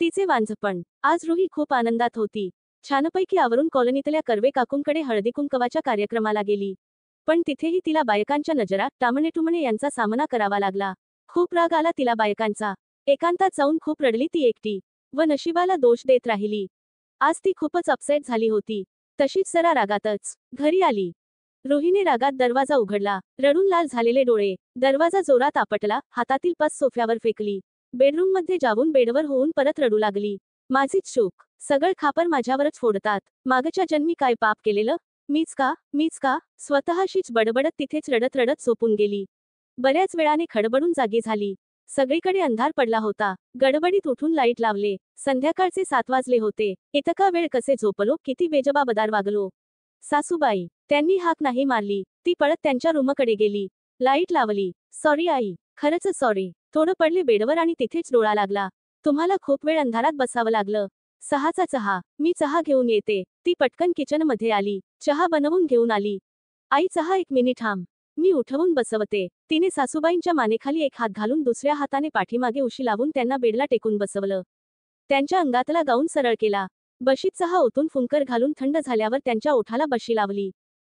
तिचे वांझपण. आज रुही खूप आनंदात होती. छानपैकी आवरून कॉलनीतल्या कर्वे काकूंकडे हळदीकुंकवाच्या कार्यक्रमाला गेली. पण तिथेही तिला बायकांच्या नजरा, टामणेटुमणे यांचा सामना करावा लागला. खूप राग आला तिला बायकांचा. एकांतात जाऊन खूप रडली ती एकटी. व नशिबाला दोष देत राहिली. आज ती खूपच अपसेट झाली होती. तशीच जरा रागातच घरी आली. रुहीने रागात दरवाजा उघडला. रडून लाल झालेले डोळे. दरवाजा जोरात आपटला. हातातील पर्स सोफ्यावर फेकली. बेडरूममध्ये जाऊन बेडवर होऊन परत रडू लागली. माझीच चूक. सगळं खापर माझ्यावरच फोडतात. मागच्या जन्मी काय पाप केलेलं? मीच का? स्वतःशीच बडबडत तिथेच रडत रडत झोपून गेली. बऱ्याच वेळाने खडबडून जागी झाली. सगळीकडे अंधार पडला होता. गडबडीत उठून लाईट लावले. संध्याकाळचे 7 वाजले होते. इतका वेळ कसे झोपलो? किती बेजबाबदार वागलो? सासूबाई. त्यांनी हाक नाही मारली. ती पळत त्यांच्या रूमकडे गेली. लाईट लावली. Sorry I. खरंच सॉरी. थोडं पडले बेडवर आणि तिथेच डोळा लागला. तुम्हाला खूप वेळ अंधारात बसावं लागलं. 6चा चहा. मी चहा घेऊन येते. ती पटकन किचनमध्ये आली. चहा बनवून घेऊन आली. आई चहा 1 मिनिट थांब. मी उठवून बसवते. तिने सासूबाईंच्या मानेखाली एक हात घालून दुसऱ्या हाताने पाठीमागे उशी लावून त्यांना बेडला टेकून बसवलं. त्यांच्या अंगातला गाऊन सरळ केला. बशीत चहा ओतून फुंकर घालून थंड झाल्यावर त्यांच्या ओठाला बशी लावली.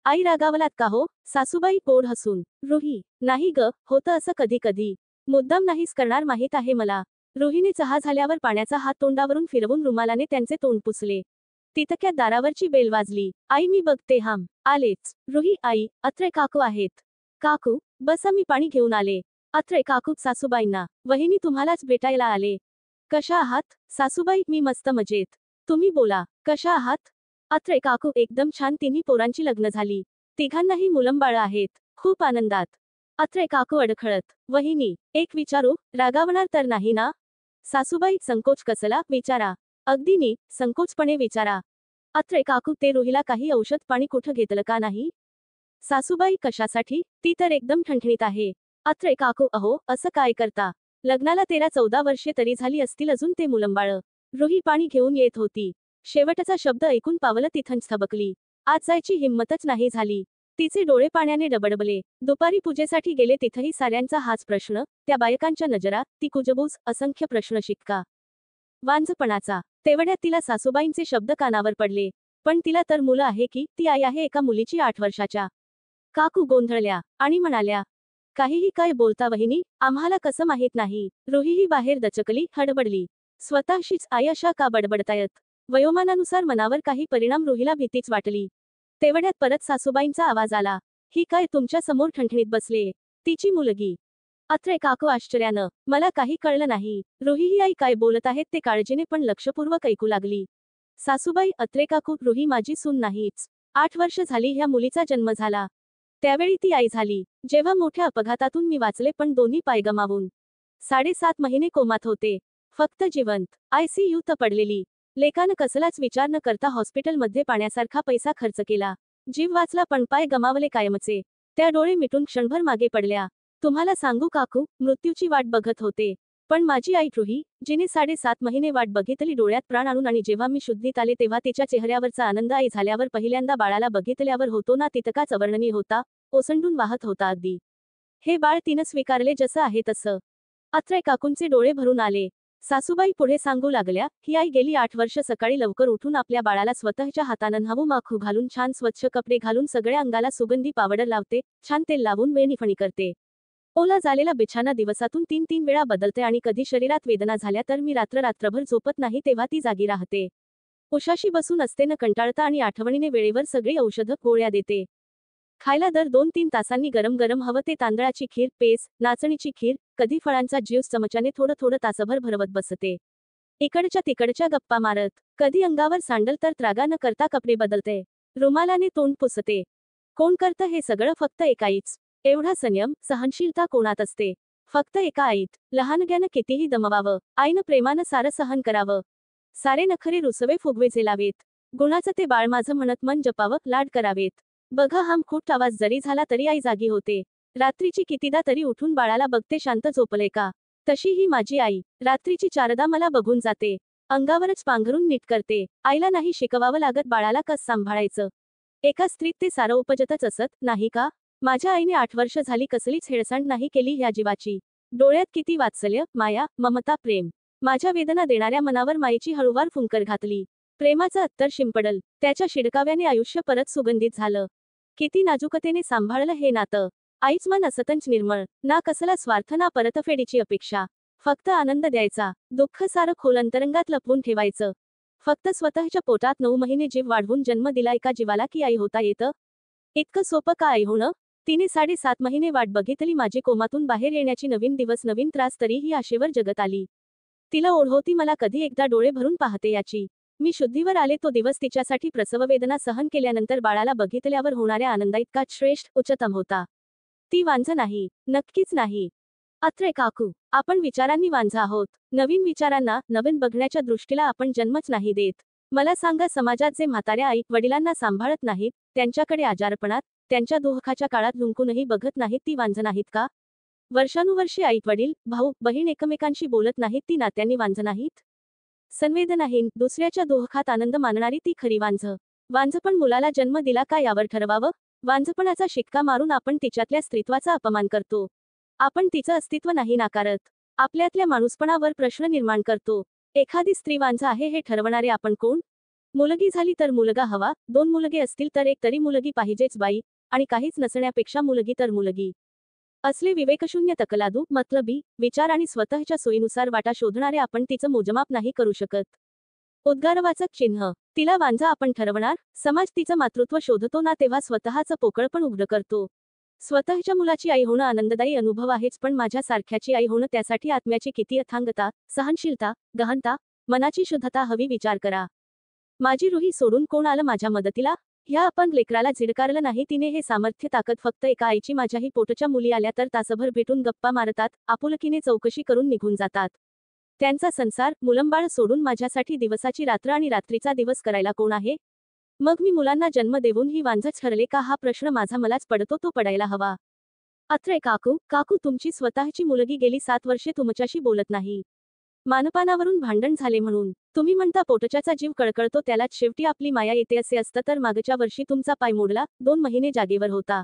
आई रागावलात का हो? सासूबाई गोड हसून. रुही. नाही ग, होतं असं कधी कधी. मुद्दाम नाहीच करणार माहीत आहे मला. रुहीने चहा झाल्यावर पाण्याचा हात तोंडावरून फिरवून रुमालाने त्यांचे तोंड पुसले. तितक्यात दारावरची बेल वाजली. आई मी बघते हाम. आलेच. रुही आई, अत्रे काकू आहेत. काकू, बसा मी पाणी घेऊन आले. अत्रे काकू सासूबाईंना. वहिनी तुम्हालाच भेटायला आले. कशा आहात? सासूबाई मी मस्त मजेत. तुम्ही बोला, कशा आहात? अत्रे काकू एकदम छान. तिन्ही पोरांची लग्न झाली. तिघांनाही मुलंबाळ आहेत. खूप आनंदात. अत्रे काकू अडखळत. वहिनी, एक विचारू? रागावणार तर नाही ना? सासूबाई संकोच कसला? विचारा. अगदी नी संकोचपणे विचारा. अत्रे काकू ते रुहीला काही औषध पाणी कुठं घेतलं का नाही? सासूबाई कशासाठी? ती तर एकदम ठणठणीत आहे. अत्रे काकू अहो, असं काय करता? लग्नाला 13-14 वर्षे तरी झाली असतील अजून ते मुलंबाळ. रुही पाणी घेऊन येत होती. शेवटचा शब्द ऐकून पावलं तिथंच थबकली. आज जायची हिंमतच नाही झाली. तिचे डोळे पाण्याने डबडबले. दुपारी पूजेसाठी गेले तिथंही साऱ्यांचा हाच प्रश्न. त्या बायकांच्या नजरा, ती कुजबूज, असंख्य प्रश्न शिक्का. वांझपणाचा. तेवढ्यात तिला सासूबाईंचे शब्द कानावर पडले. पण तिला तर मुलं आहे की? ती आई आहे एका मुलीची 8 वर्षाच्या. काकू गोंधळल्या आणि म्हणाल्या, काहीही काय बोलता वहिनी? आम्हाला कसं माहीत नाही. रुहीही बाहेर दचकली, हडबडली. स्वतःशीच आई अशा का बडबडतायत? वयोमानानुसार मनावर काही परिणाम रुहीला भीतीच वाटली. तेवढ्यात परत सासूबाईंचा आवाज आला. ही काय तुमच्या समोर ठणठणीत बसलेय? तिची मुलगी. अत्रे काकू आश्चर्यानं. मला काही कळलं नाही. रुही ही आई काय बोलत आहेत ते काळजीने पण लक्षपूर्वक ऐकू लागली. सासूबाई अत्रे काकू रुही माझी सून नाहीच. 8 वर्ष झाली ह्या मुलीचा जन्म झाला. त्यावेळी ती आई झाली. जेव्हा मोठ्या अपघातातून मी वाचले पण दोन्ही पाय गमावून. 7.5 महिने कोमात होते. फक्त जिवंत. ICUत पडलेली. लेकानं कसलाच विचार न करता हॉस्पिटलमध्ये पाण्यासारखा पैसा खर्च केला. जीव वाचला पण पाय गमावले कायमचे. त्या डोळे मिटून क्षणभर मागे पडल्या. तुम्हाला सांगू काकू, मृत्यूची वाट बघत होते. पण माझी आई रुही, जिने 7.5 महिने वाट बघितली डोळ्यात प्राण आणून आणि जेव्हा मी शुद्धीत आले तेव्हा तिच्या चेहऱ्यावरचा आनंद आई झाल्यावर पहिल्यांदा बाळाला बघितल्यावर होतो ना तितकाच अवर्णनीय होता. ओसंडून वाहत होता अगदी. हे बाळ तिनं स्वीकारले जसं आहे तसं. अत्रे काकूंचे डोळे भरून आले. सासूबाई पुढे सांगू लागल्या, ही आई गेली 8 वर्ष सकाळी लवकर उठून आपल्या बाळाला स्वतःच्या हातानं न्हावू माखू घालून छान स्वच्छ कपडे घालून सगळ्या अंगाला सुगंधी पावडर लावते, छान तेल लावून वेणीफणी करते. ओला झालेला बिछाना दिवसातून 3-3 वेळा बदलते आणि कधी शरीरात वेदना झाल्या तर मी रात्रभर झोपत नाही तेव्हा ती जागी राहते. उशाशी बसून असते न कंटाळता आणि आठवणीने वेळेवर सगळी औषधं गोळ्या देते. खायला दर 2-3 तासांनी गरम गरम हवं ते तांदळाची खीर, पेज, नाचणीची खीर, कधी फळांचा ज्यूस चमच्याने थोडं तासभर भरवत बसते. इकडच्या तिकडच्या गप्पा मारत. कधी अंगावर सांडल तर त्रागा न करता कपडे बदलते. रुमालाने तोंड पुसते. कोण करतं हे सगळं? फक्त एका आईच. एवढा संयम, सहनशीलता कोणात असते? फक्त एका आईत. लहानग्यानं कितीही दमवावं, आईनं प्रेमानं सारं सहन करावं. सारे नखरे रुसवे फुगवे झेलावेत. गुणाचं ते बाळ माझं म्हणत मन जपावं, लाड करावेत. बघा हम खूप आवाज जरी झाला तरी आई जागी होते. रात्रीची कितीदा तरी उठून बाळाला बघते शांत झोपले का. तशी ही माझी आई. रात्रीची 4दा मला बघून जाते. अंगावरच पांघरून नीट करते. आईला नाही शिकवावं लागत बाळाला कस सांभाळायचं. एका स्त्रीत ते सारं उपजतच असत, नाही का? माझ्या आईने 8 वर्ष झाली कसलीच हेळसांड नाही केली ह्या जीवाची. डोळ्यात किती वात्सल्य, माया, ममता, प्रेम. माझ्या वेदना देणाऱ्या मनावर मायेची हळूवार फुंकर घातली. प्रेमाचं अत्तर शिंपडल. त्याच्या शिडकाव्याने आयुष्य परत सुगंधित झालं. किती नाजूकतेने सांभाळलं हे नातं. आईच मन असतंच निर्मळ. ना कसला स्वार्थ ना परतफेडीची अपेक्षा. फक्त आनंद द्यायचा. दुःख सारं खोल अंतरंगात लपवून ठेवायचं. फक्त स्वतःच्या पोटात 9 महिने जीव वाढवून जन्म दिला एका जीवाला की आई होता येतं? इतकं सोपं का आई होणं? तिने 7.5 महिने वाट बघितली माझी कोमातून बाहेर येण्याची. नवीन दिवस नवीन त्रास, तरीही आशेवर जगत आली. तिला ओढ होती मला कधी एकदा डोळे भरून पाहते याची. मी शुद्धीवर आले तो दिवस तिच्यासाठी प्रसववेदना सहन केल्यानंतर बाळाला बघितल्यावर होणाऱ्या आनंदाइतका श्रेष्ठ, उच्चतम होता. ती वांझ नाही. नक्कीच नाही. अत्रे काकू, आपण विचारांनी वांझ आहोत. नवीन विचारांना, नवीन बघण्याच्या दृष्टीला आपण जन्मच नाही देत. मला सांगा, समाजात जे म्हाताऱ्या आई वडिलांना सांभाळत नाहीत, त्यांच्याकडे आजारपणात, त्यांच्या दुःखाच्या काळात झुंकूनही बघत नाहीत, ती वांझ नाहीत का? वर्षानुवर्षे आई वडील, भाऊ बहीण एकमेकांशी बोलत नाहीत, ती नात्यांनी वांझ नाहीत? संवेदनाहीन, दुसऱ्याच्या दुःखात आनंद मानणारी ती खरी वांझ. वांझपण मुलाला जन्म दिला का यावर ठरवावं? वांझपणाचा शिक्का मारून आपण तिच्यातल्या स्त्रीत्वाचा अपमान करतो. आपण तिचं अस्तित्व नाही नाकारत. आपल्यातल्या माणूसपणावर प्रश्न निर्माण करतो. एखादी स्त्री वांझ आहे हे ठरवणारे आपण कोण? मुलगी झाली तर मुलगा हवा, 2 मुलगे असतील तर एक तरी मुलगी पाहिजेच बाई, आणि काहीच नसण्यापेक्षा मुलगी तर मुलगी. असले विवेकशून्य, तकलादू, मतलबी विचार आणि स्वतःच्या सोयीनुसार वाटा शोधणारे आपण तिचं मोजमाप नाही करू शकत. उद्गारवाचक चिन्ह. तिला वांझ आपण ठरवणार? समाज तिचं मातृत्व शोधतो ना, तेव्हा स्वतःचं पोकळपण उघड करतो. स्वतःच्या मुलाची आई होणं आनंददायी अनुभव आहेच, पण माझ्या सारख्याची आई होणं, त्यासाठी आत्म्याची किती अथांगता, सहनशीलता, गहनता, मनाची शुद्धता हवी. विचार करा. माझी रुही सोडून कोण आलं माझ्या मदतीला? ह्या अपंग लेकराला झिडकारलं नाही तिने. हे सामर्थ्य, ताकद फक्त एका आईची. माझ्याही पोटच्या मुली आल्या तर तासभर भेटून गप्पा मारतात, आपुलकीने चौकशी करून निघून जातात. त्यांचा संसार, मुलंबाळ सोडून माझ्यासाठी दिवसाची रात्र आणि रात्रीचा दिवस करायला कोण आहे? मग मी मुलांना जन्म देऊन ही वांझच ठरले का? हा प्रश्न माझा मलाच पडतो, तो पडायला हवा. अत्रे काकू, तुमची स्वतःची मुलगी गेली 7 वर्षे तुमच्याशी बोलत नाही. मानपानावरून भांडण झाले म्हणून. तुम्ही म्हणता पोटच्याचा जीव कळकळतो, त्यालाच शेवटी आपली माया येते. असे असतं तर मागच्या वर्षी तुमचा पाय मोडला, 2 महिने जागेवर होता.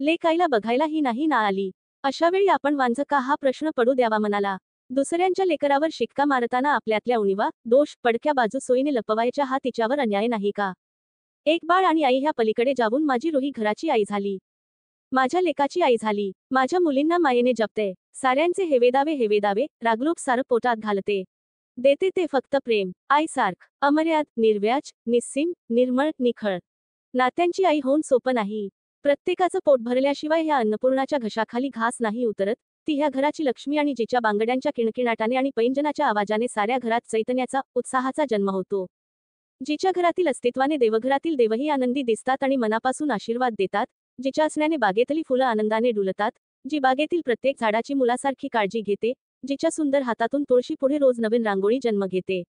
लेक आईला बघायलाही नाही ना आली. अशावेळी आपण वांझ का हा प्रश्न पडू द्यावा मनाला? दुसऱ्यांच्या लेकरावर शिक्का मारताना आपल्यातल्या उणीवा, दोष, पडक्या बाजू सोयीने लपवायच्या, हा तिच्यावर अन्याय नाही का? एक बाळ आणि आई ह्या पलीकडे जाऊन माझी रुही घराची आई झाली. माझ्या लेकाची आई झाली. माझ्या मुलींना मायेने जपते. साऱ्यांचे हेवेदावे, रागलोक सारं पोटात घालते. देते ते फक्त प्रेम. आईसारख अमर्याद, निर्व्याज, निस्सीम, निर्मळ, निखळ. नात्यांची आई होऊन सोपं नाही. प्रत्येकाचं पोट भरल्याशिवाय ह्या अन्नपूर्णाच्या घशाखाली घास नाही उतरत. ती ह्या घराची लक्ष्मी, आणि जिच्या बांगड्यांच्या किणकिणाटाने आणि पैंजनाच्या आवाजाने साऱ्या घरात चैतन्याचा, उत्साहाचा जन्म होतो. जिच्या घरातील अस्तित्वाने देवघरातील देवही आनंदी दिसतात आणि मनापासून आशीर्वाद देतात. जिच्या असण्याने बागेतली फुलं आनंदाने डुलतात. जी बागेतील प्रत्येक झाडाची मुलासारखी काळजी घेते. जिच्या सुंदर हातातून तुळशी पुढे रोज नवीन रांगोळी जन्म घेते.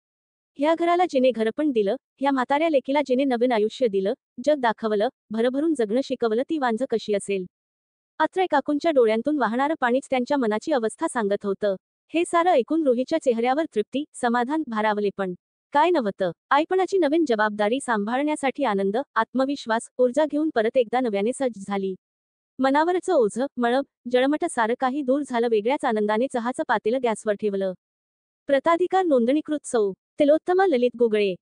ह्या घराला जिने घरपण दिलं, ह्या म्हाताऱ्या लेकीला जिने नवीन आयुष्य दिलं, जग दाखवलं, भरभरून जगणं शिकवलं, ती वांझ कशी असेल? अत्रे काकूंच्या डोळ्यांतून वाहणारं पाणीच त्यांच्या मनाची अवस्था सांगत होतं. हे सारं ऐकून रुहीच्या चेहऱ्यावर तृप्ती, समाधान भारावले, पण काय नव्हतं. आईपणाची नवीन जबाबदारी सांभाळण्यासाठी आनंद, आत्मविश्वास, ऊर्जा घेऊन परत एकदा नव्याने सज्ज झाली. मनावरचं ओझं, मळब, जळमट सारं काही दूर झालं. वेगळ्याच आनंदाने चहाचं पातेलं गॅसवर ठेवलं. प्रताधिकार नोंदणीकृत सौ. तिलोत्तमा ललित गुगळे.